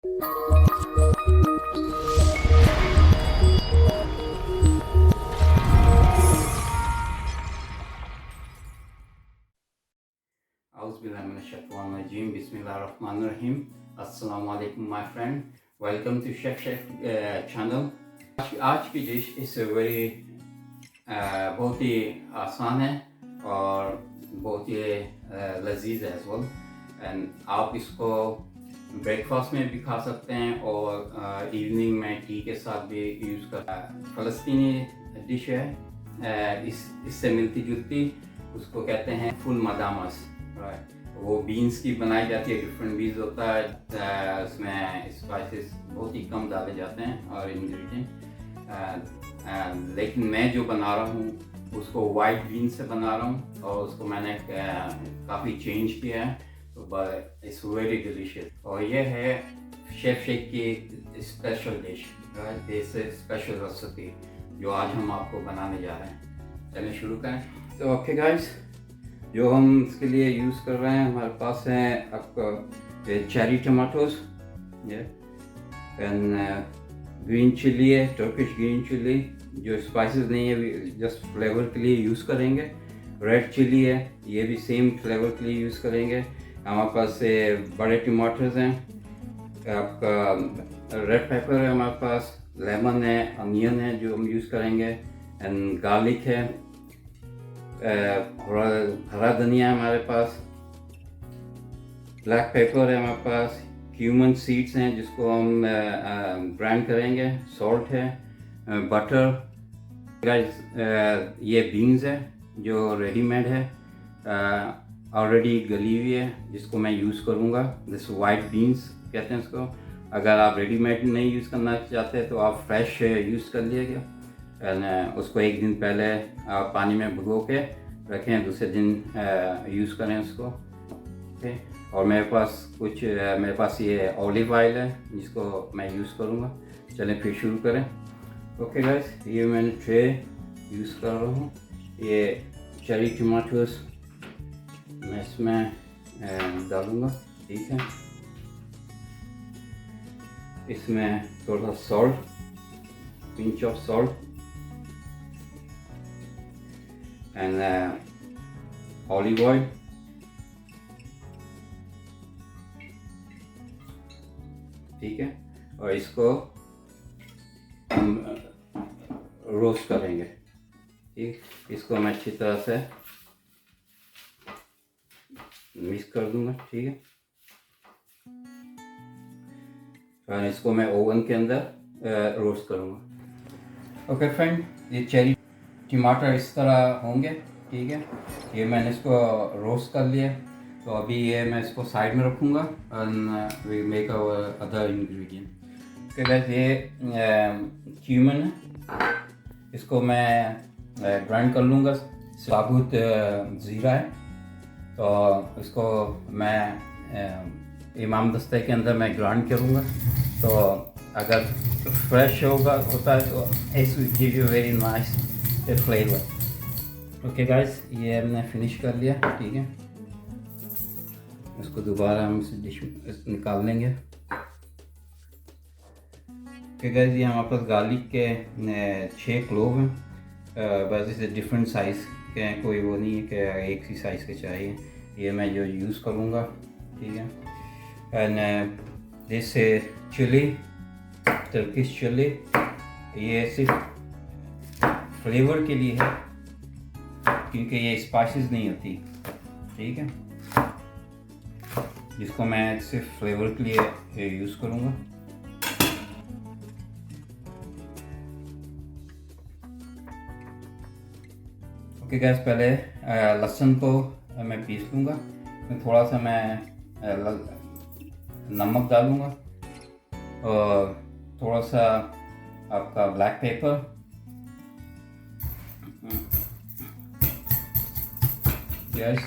Bismillahirrahmanirrahim. Assalamu alaikum my friend. Welcome to Shaikh channel. आज की dish इस very बहुत ही आसान है और बहुत ही लजीज है एज वेल, एंड आप इसको ब्रेकफास्ट में भी खा सकते हैं और इवनिंग में टी के साथ भी यूज़ कर। फ़लस्तीनी डिश है, इससे मिलती जुलती, उसको कहते हैं फुल मदामस। राइट, वो बीन्स की बनाई जाती है, डिफरेंट बीन्स होता है, उसमें स्पाइसेस बहुत ही कम डाले जाते हैं और इंग्रेडिएंट। लेकिन मैं जो बना रहा हूँ उसको वाइट बीन से बना रहा हूँ और उसको मैंने काफ़ी चेंज किया है, तो इट्स वेरी डिलीशियस। और ये है शेफ की स्पेशल डिश, स्पेशल रेसिपी जो आज हम आपको बनाने जा रहे हैं। चलिए शुरू करें। तो ओके गाइस, जो हम इसके लिए यूज़ कर रहे हैं, हमारे पास हैं आपका cherry tomatoes, and green chilli है, टर्किश ग्रीन चिली, जो स्पाइसेस नहीं है, जस्ट फ्लेवर के लिए यूज़ करेंगे। रेड चिली है, ये भी सेम फ्लेवर के लिए यूज़ करेंगे। हमारे पास बड़े टमाटर्स हैं, आपका रेड पेपर है, हमारे पास लेमन है, अनियन है जो हम यूज़ करेंगे, एंड गार्लिक है, हरा धनिया है हमारे पास, ब्लैक पेपर है हमारे पास, क्यूमन सीड्स हैं जिसको हम ग्राइंड करेंगे, सॉल्ट है, बटर। गाइस, ये बीन्स है जो रेडीमेड है, ऑलरेडी गली हुई है, जिसको मैं यूज़ करूँगा। दिस वाइट बीन्स कहते हैं इसको। अगर आप रेडीमेड नहीं यूज़ करना चाहते तो आप फ्रेश यूज़ कर लीजिएगा, एंड उसको एक दिन पहले आप पानी में भिगो के रखें, दूसरे दिन यूज़ करें उसको। ओके, और मेरे पास ये ऑलिव ऑयल है जिसको मैं यूज़ करूँगा। चलें फिर शुरू करें। ओके गाइस, ये मैंने ट्रे यूज़ कर रहा हूँ। ये चेरी टमाटोस मैं इसमें डालूँगा, ठीक है। इसमें थोड़ा salt, pinch of salt, and olive oil, ठीक है। और इसको हम रोस्ट करेंगे, ठीक। इसको मैं अच्छी तरह से मिक्स कर दूंगा, ठीक है। और इसको मैं ओवन के अंदर रोस्ट करूंगा। ओके फ्रेंड, ये चेरी टमाटर इस तरह होंगे, ठीक है। ये मैंने इसको रोस्ट कर लिया, तो अभी ये मैं इसको साइड में रखूँगा and we make our other ingredient. Okay guys, ये क्यूमन है, इसको मैं ग्राइंड कर लूँगा। साबुत ज़ीरा है, तो इसको मैं इमाम दस्ते के अंदर मैं ग्राइंड करूँगा। तो अगर फ्रेश होता है तो it's will give you very nice flavour. Okay guys, ये हमने फिनिश कर लिया, ठीक है। इसको दोबारा हम इसे डिश निकाल लेंगे। ओके गाइस, ये हमारे पास गार्लिक के 6 क्लोव हैं, बस इसे डिफरेंट साइज़ के हैं, कोई वो नहीं है कि एक ही साइज़ के चाहिए। ये मैं जो यूज़ करूँगा, ठीक है। And this chilli, Turkish chilli, ये सिर्फ फ्लेवर के लिए है क्योंकि ये स्पाइसेस नहीं होती, ठीक है। जिसको मैं सिर्फ फ्लेवर के लिए यूज़ करूँगा। ओके गैस, पहले लहसुन को मैं पीस लूँगा, थोड़ा सा मैं नमक डालूँगा और थोड़ा सा आपका ब्लैक पेपर, गैस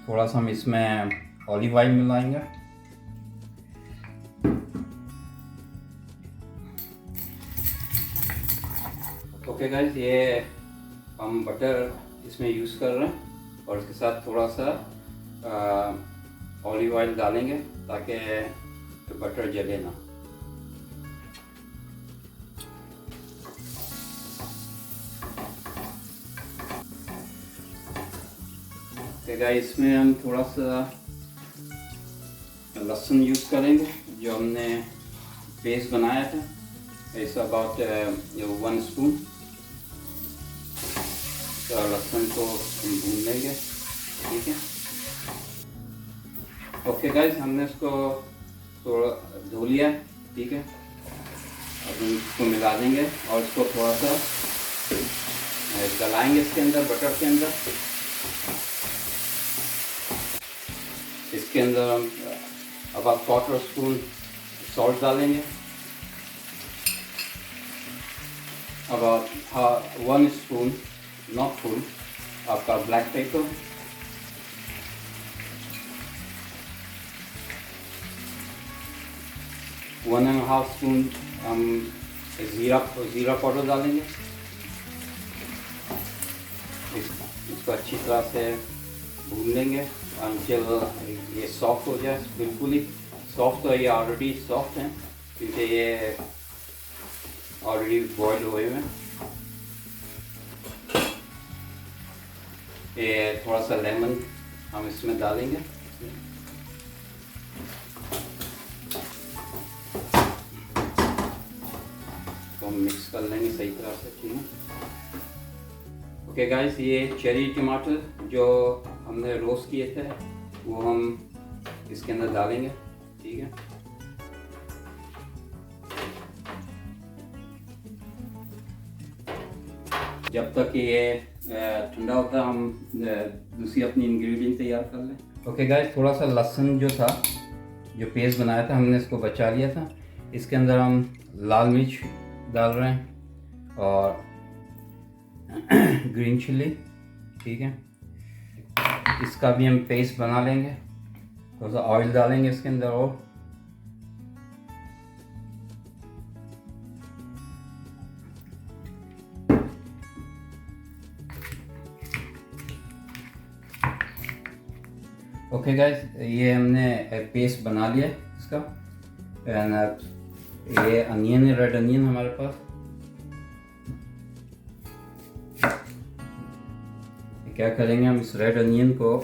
थोड़ा सा हम इसमें ऑलिव ऑयल मिलाएंगे। ओके गाइस, ये हम बटर इसमें यूज़ कर रहे हैं और इसके साथ थोड़ा सा ऑलिव ऑयल डालेंगे ताकि तो बटर जले ना। तो गाइस इसमें हम थोड़ा सा लहसुन यूज़ करेंगे जो हमने पेस्ट बनाया था। It's about 1 spoon. तो लहसुन को हम भून लेंगे, ठीक है। ओके गाइस, हमने इसको थोड़ा धो लिया, ठीक है। अब हम इसको मिला देंगे और इसको थोड़ा सा गलाएंगे इसके अंदर, बटर के अंदर। इसके अंदर हम अबाउट 1/4 स्पून सॉल्ट डालेंगे, अबाउट 1 स्पून, नॉट फुल, आपका black pepper, one and half spoon हम ज़ीरा पाउडर डालेंगे। इसको अच्छी तरह से भून लेंगे अंटिल ये सॉफ्ट हो जाए, बिल्कुल ही सॉफ्ट। तो ये ऑलरेडी सॉफ्ट हैं क्योंकि ये ऑलरेडी बॉयल हुए हुए हैं। ये थोड़ा सा लेमन हम इसमें डालेंगे। तो हम मिक्स कर लेंगे सही तरह से, ठीक है। ओके गाइस, ये चेरी टमाटर जो हमने रोस्ट किए थे वो हम इसके अंदर डालेंगे, ठीक है। जब तक ये ठंडा होता है हम दूसरी अपनी इंग्रेडिएंट तैयार कर लें। ओके गाइस, थोड़ा सा लहसुन जो था, जो पेस्ट बनाया था, हमने इसको बचा लिया था। इसके अंदर हम लाल मिर्च डाल रहे हैं और ग्रीन चिल्ली, ठीक है। इसका भी हम पेस्ट बना लेंगे। थोड़ा सा ऑयल डालेंगे इसके अंदर और ओके गाइस, ये हमने पेस्ट बना लिया इसका। ये अनियन है, रेड अनियन हमारे पास। क्या करेंगे, हम इस रेड अनियन को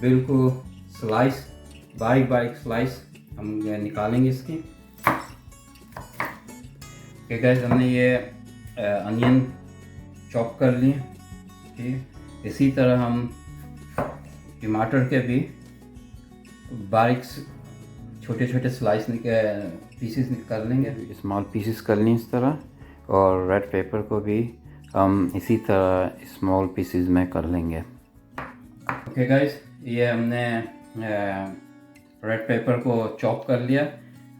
बिल्कुल स्लाइस, बारीक बारीक स्लाइस हम निकालेंगे इसकी। ओके गाइस, हमने ये अनियन चॉप कर लिए, ठीक। इसी तरह हम टमाटर के भी बारीक छोटे छोटे स्लाइस पीसेस कर लेंगे, स्मॉल पीसेस कर लें इस तरह। और रेड पेपर को भी हम इसी तरह स्मॉल पीसेस में कर लेंगे। ओके गाइस, ये हमने रेड पेपर को चॉप कर लिया।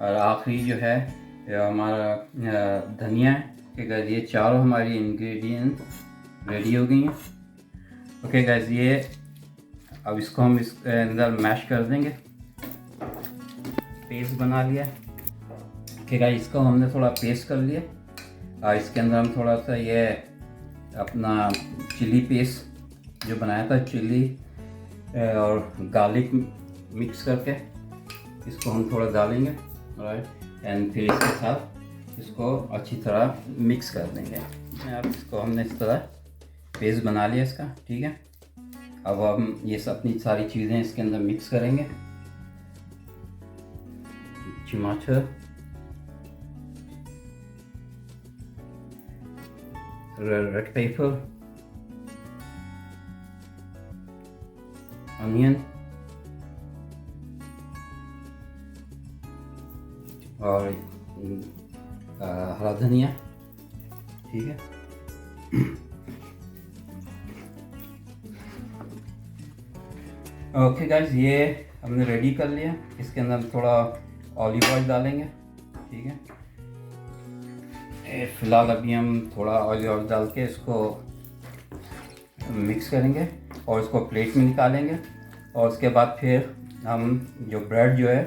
और आखिरी जो है ये हमारा धनिया है। ओके गाइस, ये चारों हमारी इंग्रेडिएंट रेडी हो गई हैं। ओके गाइस, ये अब इसको हम इसके अंदर मैश कर देंगे। पेस्ट बना लिया। ओके गाइस, इसको हमने थोड़ा पेस्ट कर लिया और इसके अंदर हम थोड़ा सा ये अपना चिली पेस्ट जो बनाया था, चिली और गार्लिक मिक्स करके इसको हम थोड़ा डालेंगे, राइट। एंड फिर इसके साथ इसको अच्छी तरह मिक्स कर देंगे। अब इसको हमने इस तरह पेस्ट बना लिया इसका, ठीक है। अब हम ये सब अपनी सारी चीज़ें इसके अंदर मिक्स करेंगे। टमाटर, रेड पेपर, अनियन और हरा धनिया, ठीक है। ओके गाइस, ये हमने रेडी कर लिया। इसके अंदर हम थोड़ा ऑलिव ऑयल डालेंगे, ठीक है। फ़िलहाल अभी हम थोड़ा ऑयल डाल के इसको मिक्स करेंगे और इसको प्लेट में निकालेंगे। और उसके बाद फिर हम जो ब्रेड जो है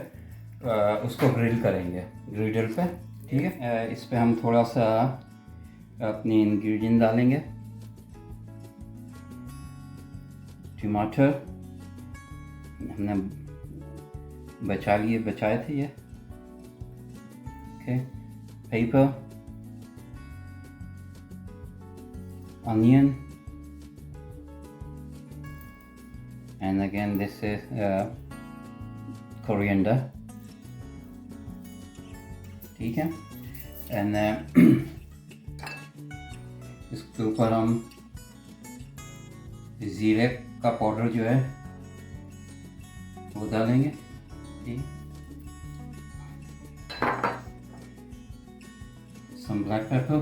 उसको ग्रिल करेंगे ग्रिडल पे, ठीक है। इस पे हम थोड़ा सा अपनी इंग्रेडिएंट डालेंगे। टमाटर हमने बचाए थे ये, Okay, paper, onion, and again this is coriander. ठीक है, एंड इसके ऊपर हम जीरे का पाउडर जो है वो डालेंगे। ठीक, some black pepper,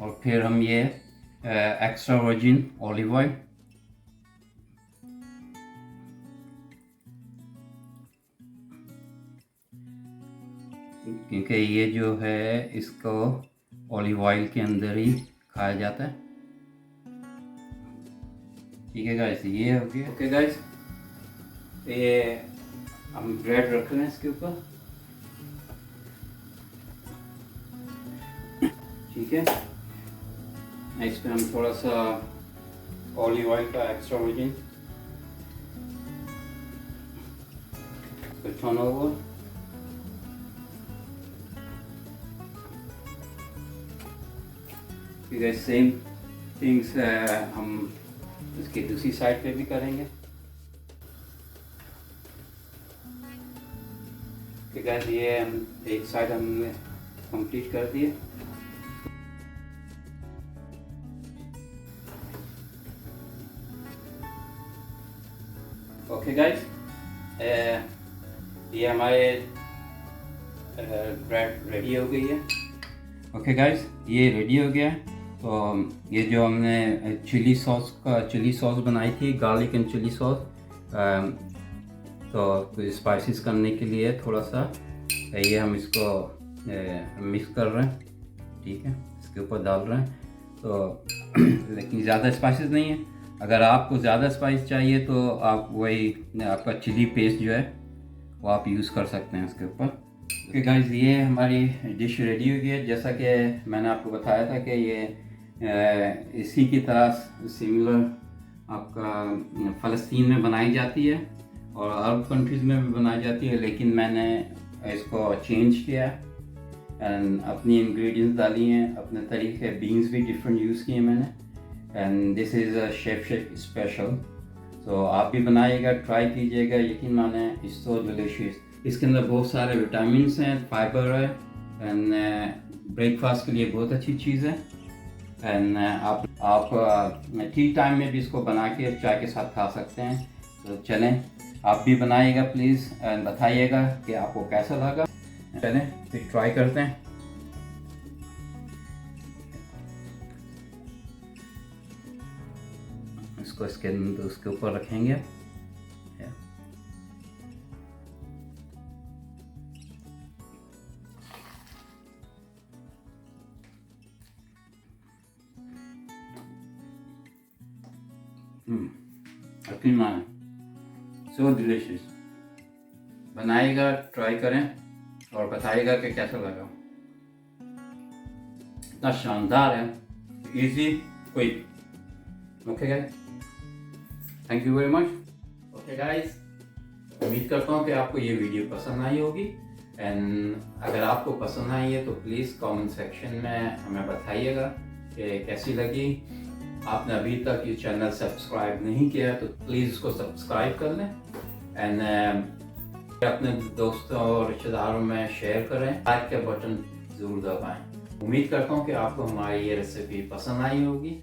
और फिर हम ये एक्स्ट्रा वर्जिन ऑलिव ऑयल, क्योंकि ये जो है इसको ऑलिव ऑयल के अंदर ही खाया जाता है। ठीक है गाइस, ये हो गया। ओके गाइस, ये हम ब्रेड रख रहे हैं इसके ऊपर। ठीक है, इस पे हम थोड़ा सा ऑलिव ऑयल का extra virgin turn over. Same things हम इसकी दूसरी साइड पे भी करेंगे। ठीक है, ये हम एक साइड हमने कंप्लीट कर दिए। ओके गाइस, ये हमारे ब्रेड रेडी हो गई है। ओके गाइस, ये रेडी हो गया। तो ये जो हमने चिली सॉस बनाई थी, गार्लिक एंड चिली सॉस, तो स्पाइसेस करने के लिए थोड़ा सा ये हम इसको मिक्स कर रहे हैं। ठीक है, इसके ऊपर डाल रहे हैं। तो लेकिन ज़्यादा स्पाइसेस नहीं है। अगर आपको ज़्यादा स्पाइस चाहिए तो आप वही आपका चिली पेस्ट जो है वो आप यूज़ कर सकते हैं उसके ऊपर। ओके गाइस, ये हमारी डिश रेडी हो गई है। जैसा कि मैंने आपको बताया था कि ये इसी की तरह सिमिलर आपका फ़लस्तीन में बनाई जाती है और अरब कंट्रीज़ में भी बनाई जाती है, लेकिन मैंने इसको चेंज किया एंड अपनी इंग्रेडिएंट्स डाली हैं, अपने तरीके, बीन्स भी डिफरेंट यूज़ किए मैंने। And this is a chef special. तो आप भी बनाइएगा, ट्राई कीजिएगा, यकीन माने इट्स सो डिलीशियस। इसके अंदर बहुत सारे विटामिन्स हैं, फाइबर है, एंड ब्रेकफास्ट के लिए बहुत अच्छी चीज़ है। एंड आप टी टाइम में भी इसको बना के चाय के साथ खा सकते हैं। तो चलें, आप भी बनाइएगा प्लीज़ एंड बताइएगा कि आपको कैसा लगा। चलें फिर ट्राई करते हैं। इसको उसके ऊपर रखेंगे। यकीन माने सो डिलीशियस। बनाइएगा, ट्राई करें और बताइएगा कि कैसा लगा। इतना शानदार है, easy, quick. Okay guys, thank you very much. Okay guys, उम्मीद करता हूँ कि आपको ये वीडियो पसंद आई होगी। एंड अगर आपको पसंद आई है तो प्लीज़ कमेंट सेक्शन में हमें बताइएगा कि कैसी लगी। आपने अभी तक ये चैनल सब्सक्राइब नहीं किया तो प्लीज़ इसको सब्सक्राइब कर लें एंड अपने दोस्तों और रिश्तेदारों में शेयर करें। लाइक का बटन ज़रूर दबाएं। उम्मीद करता हूँ कि आपको हमारी ये रेसिपी पसंद आई होगी।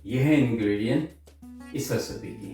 ये है इंग्रेडिएंट इस रेसिपी की।